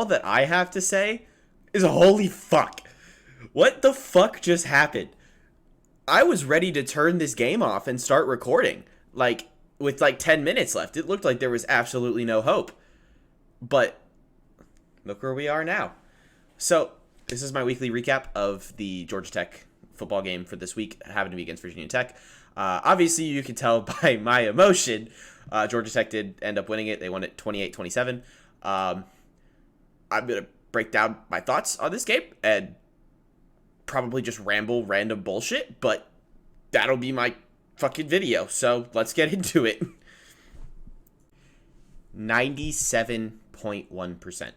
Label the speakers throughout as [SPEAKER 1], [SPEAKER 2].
[SPEAKER 1] all that I have to say is holy fuck. What the fuck just happened? I was ready to turn this game off and start recording. Like, with like 10 minutes left. It looked like there was absolutely no hope. But look where we are now. So, this is my weekly recap of the Georgia Tech football game for this week, having to be against Virginia Tech. Obviously, you can tell by my emotion, Georgia Tech did end up winning it. They won it 28-27. I'm going to break down my thoughts on this game and probably just ramble random bullshit, but that'll be my fucking video. So let's get into it. 97.1%.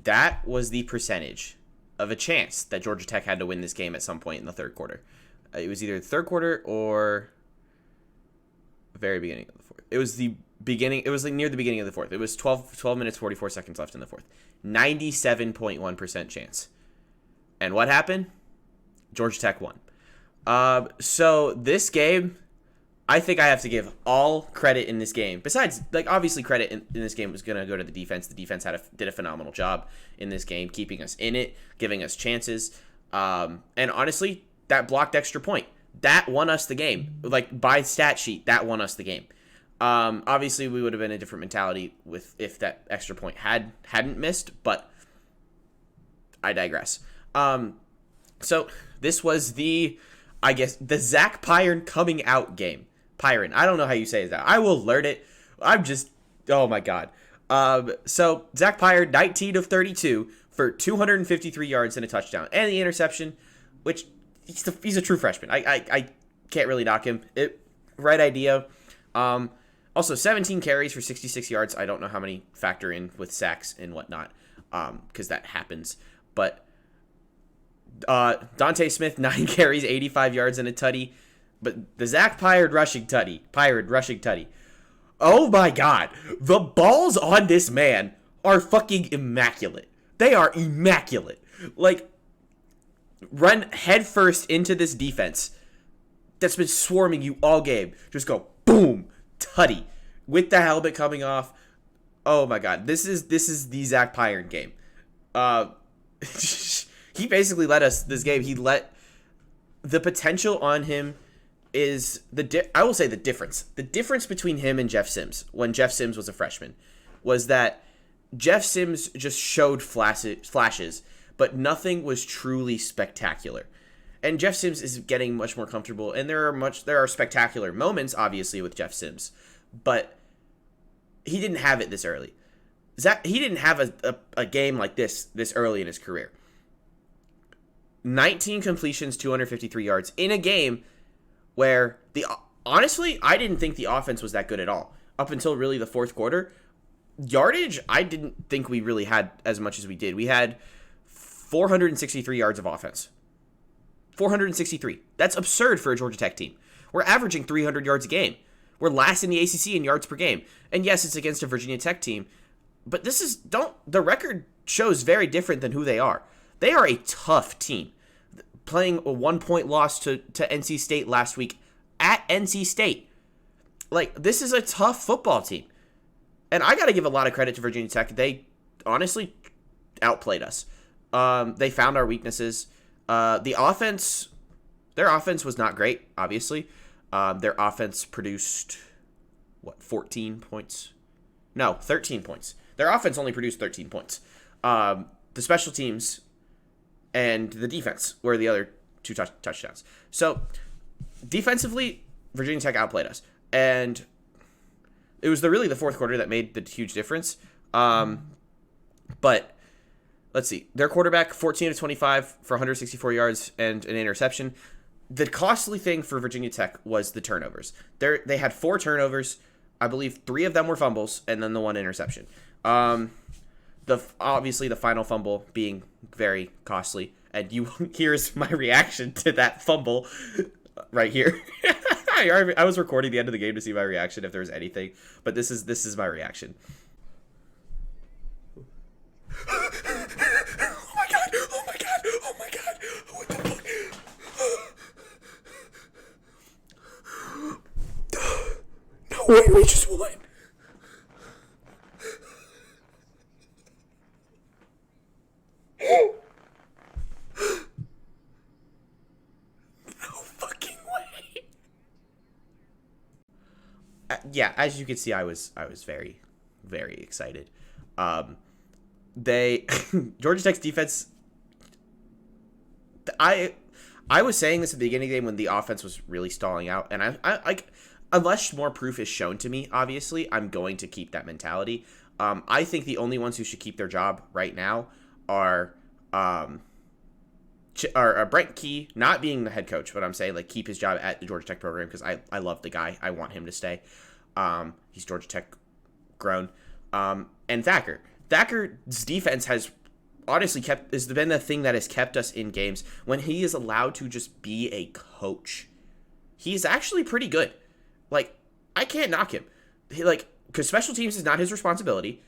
[SPEAKER 1] That was the percentage of a chance that Georgia Tech had to win this game at some point in the third quarter. It was either the third quarter or the very beginning of the fourth. It was the beginning. It was like near the beginning of the fourth. It was 12 minutes, 44 seconds left in the fourth. 97.1% chance. And what happened? Georgia Tech won. So this game, I think I have to give all credit in this game. Besides, like, obviously credit in this game was going to go to the defense. The defense did a phenomenal job in this game, keeping us in it, giving us chances. And honestly, that blocked extra point, that won us the game. Like, by stat sheet, that won us the game. Obviously, we would have been in a different mentality if that extra point hadn't missed, but I digress. So this was the Zach Pyron coming out game. Pyron, I don't know how you say that. I will learn it. Oh my god. So Zach Pyron, 19 of 32 for 253 yards and a touchdown, and the interception, which he's a true freshman. I can't really knock him. Right idea. Also 17 carries for 66 yards. I don't know how many factor in with sacks and whatnot, because that happens. But Dante Smith, 9 carries, 85 yards and a tutty. But the Zach Pyron rushing tutty. Oh my god. The balls on this man are fucking immaculate. They are immaculate. Like, run headfirst into this defense that's been swarming you all game. Just go boom, tutty, with the helmet coming off. Oh my god. This is the Zach Pyron game. He basically let us this game. He let the potential on him is I will say the difference. The difference between him and Jeff Sims when Jeff Sims was a freshman was that Jeff Sims just showed flashes, but nothing was truly spectacular. And Jeff Sims is getting much more comfortable, and there are spectacular moments, obviously, with Jeff Sims, but he didn't have it this early. He didn't have a game like this early in his career. 19 completions, 253 yards in a game where honestly, I didn't think the offense was that good at all up until really the fourth quarter. Yardage, I didn't think we really had as much as we did. We had 463 yards of offense. 463. That's absurd for a Georgia Tech team. We're averaging 300 yards a game. We're last in the ACC in yards per game. And yes, it's against a Virginia Tech team, but the record shows very different than who they are. They are a tough team, playing a 1-point loss to NC State last week at NC State. Like, this is a tough football team. And I got to give a lot of credit to Virginia Tech. They honestly outplayed us. They found our weaknesses. Their offense was not great, obviously. Their offense produced, 14 points? No, 13 points. Their offense only produced 13 points. The special teams and the defense were the other two touchdowns. So, defensively, Virginia Tech outplayed us. And it was really the fourth quarter that made the huge difference. But, let's see. Their quarterback, 14 of 25 for 164 yards and an interception. The costly thing for Virginia Tech was the turnovers. They had 4 turnovers. I believe 3 of them were fumbles, and then the 1 interception. Obviously the final fumble being very costly, and here's my reaction to that fumble right here. I was recording the end of the game to see my reaction if there was anything, but this is my reaction. Oh my god! Oh my god! Oh my god! What the fuck? No way, we just won. yeah, as you can see, I was very, very excited. They Georgia Tech's defense. I was saying this at the beginning of the game when the offense was really stalling out, and I unless more proof is shown to me, obviously, I'm going to keep that mentality. I think the only ones who should keep their job right now are Brent Key, not being the head coach, but I'm saying like keep his job at the Georgia Tech program because I love the guy. I want him to stay. He's Georgia Tech grown. And Thacker. Thacker's defense has honestly been the thing that has kept us in games when he is allowed to just be a coach. He's actually pretty good. Like, I can't knock him. Because special teams is not his responsibility.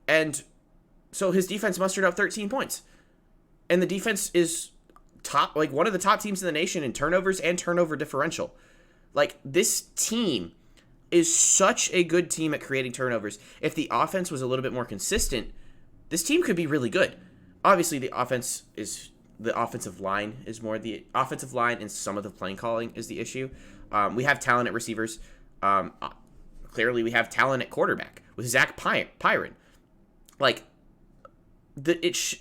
[SPEAKER 1] And so his defense mustered up 13 points. And the defense is one of the top teams in the nation in turnovers and turnover differential. Like, this team is such a good team at creating turnovers. If the offense was a little bit more consistent, this team could be really good. Obviously, the offensive line is more the offensive line, and some of the playing calling is the issue. We have talent at receivers. Clearly, we have talent at quarterback with Zach Pyron. Like, it's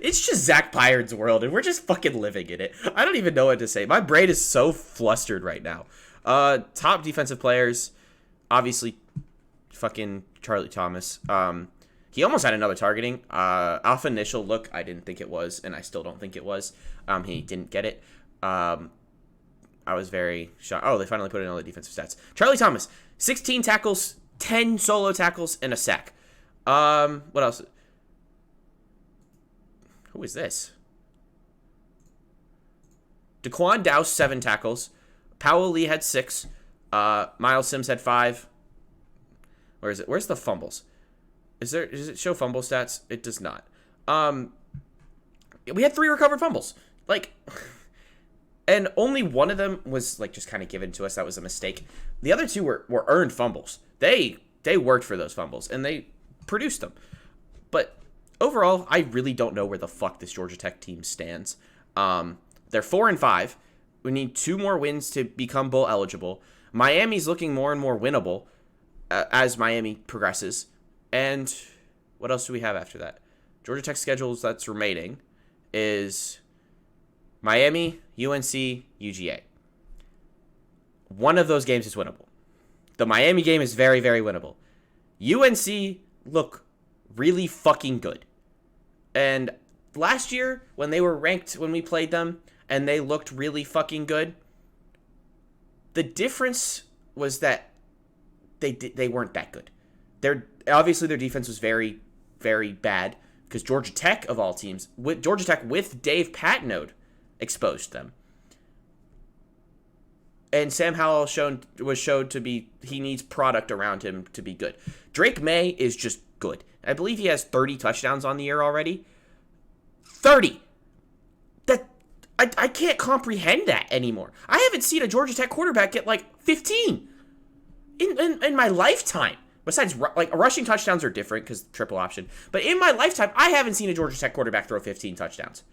[SPEAKER 1] just Zach Pyron's world, and we're just fucking living in it. I don't even know what to say. My brain is so flustered right now. Top defensive players, obviously, fucking Charlie Thomas. He almost had another targeting. Off initial look, I didn't think it was, and I still don't think it was. He didn't get it. I was very shocked. Oh, they finally put in all the defensive stats. Charlie Thomas, 16 tackles, 10 solo tackles, and a sack. What else? Who is this? Daquan Dowse, 7 tackles. Powell Lee had 6. Miles Sims had 5. Where is it? Where's the fumbles? Does it show fumble stats? It does not. We had 3 recovered fumbles. And only one of them was just kind of given to us. That was a mistake. The other 2 were earned fumbles. They worked for those fumbles and they produced them. But overall, I really don't know where the fuck this Georgia Tech team stands. They're 4-5. We need 2 more wins to become bowl eligible. Miami's looking more and more winnable as Miami progresses. And what else do we have after that? Georgia Tech schedules that's remaining is Miami, UNC, UGA. One of those games is winnable. The Miami game is very, very winnable. UNC look really fucking good. And last year, when they were ranked when we played them, and they looked really fucking good, the difference was that they weren't that good. Obviously their defense was very, very bad because Georgia Tech, of all teams, with Georgia Tech with Dave Patnode, exposed them. And Sam Howell was showed to be, he needs product around him to be good. Drake May is just good. I believe he has 30 touchdowns on the year already. 30! I can't comprehend that anymore. I haven't seen a Georgia Tech quarterback get 15 in my lifetime. Besides, rushing touchdowns are different because triple option. But in my lifetime, I haven't seen a Georgia Tech quarterback throw 15 touchdowns.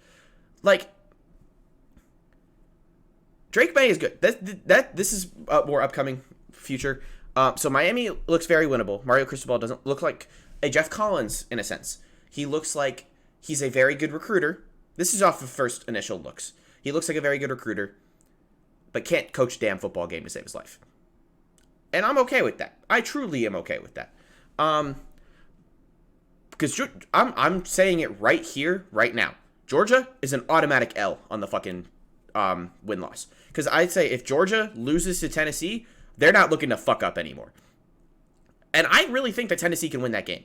[SPEAKER 1] Drake May is good. This is a more upcoming future. So Miami looks very winnable. Mario Cristobal doesn't look like a Jeff Collins in a sense. He looks like he's a very good recruiter. This is off of first initial looks. He looks like a very good recruiter, but can't coach a damn football game to save his life. And I'm okay with that. I truly am okay with that. Because I'm saying it right here, right now. Georgia is an automatic L on the fucking win-loss. Because I'd say if Georgia loses to Tennessee, they're not looking to fuck up anymore. And I really think that Tennessee can win that game.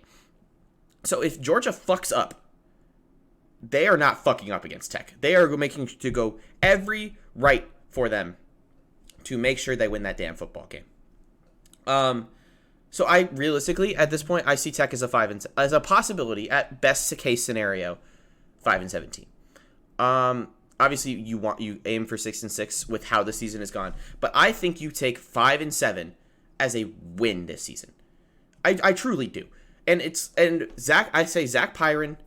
[SPEAKER 1] So if Georgia fucks up, they are not fucking up against Tech. They are making to go every right for them to make sure they win that damn football game. So I realistically at this point I see Tech as a possibility at best case scenario, 5-17. Obviously you aim for 6-6 with how the season has gone, but I think you take 5-7 as a win this season. I truly do, and Zach Pyron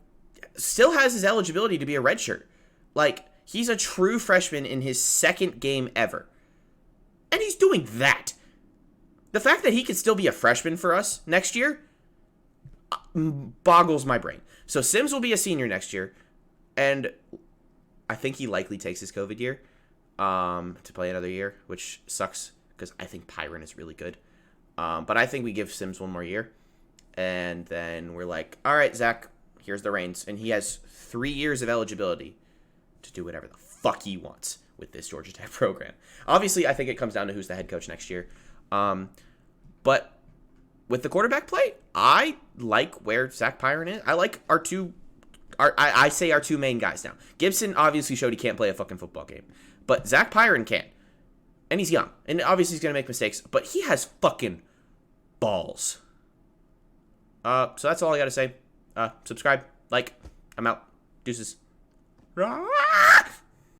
[SPEAKER 1] still has his eligibility to be a redshirt. He's a true freshman in his second game ever, and he's doing that. The fact that he could still be a freshman for us next year boggles my brain. So Sims will be a senior next year, and I think he likely takes his COVID year to play another year, which sucks because I think Pyron is really good. But I think we give Sims one more year, and then we're like, all right, Zach, here's the reins. And he has 3 years of eligibility to do whatever the fuck he wants with this Georgia Tech program. Obviously, I think it comes down to who's the head coach next year. But with the quarterback play, I like where Zach Pyron is. I like our two main guys now. Gibson obviously showed he can't play a fucking football game, but Zach Pyron can. And he's young. And obviously he's going to make mistakes, but he has fucking balls. So that's all I got to say. Subscribe, like, I'm out. Deuces.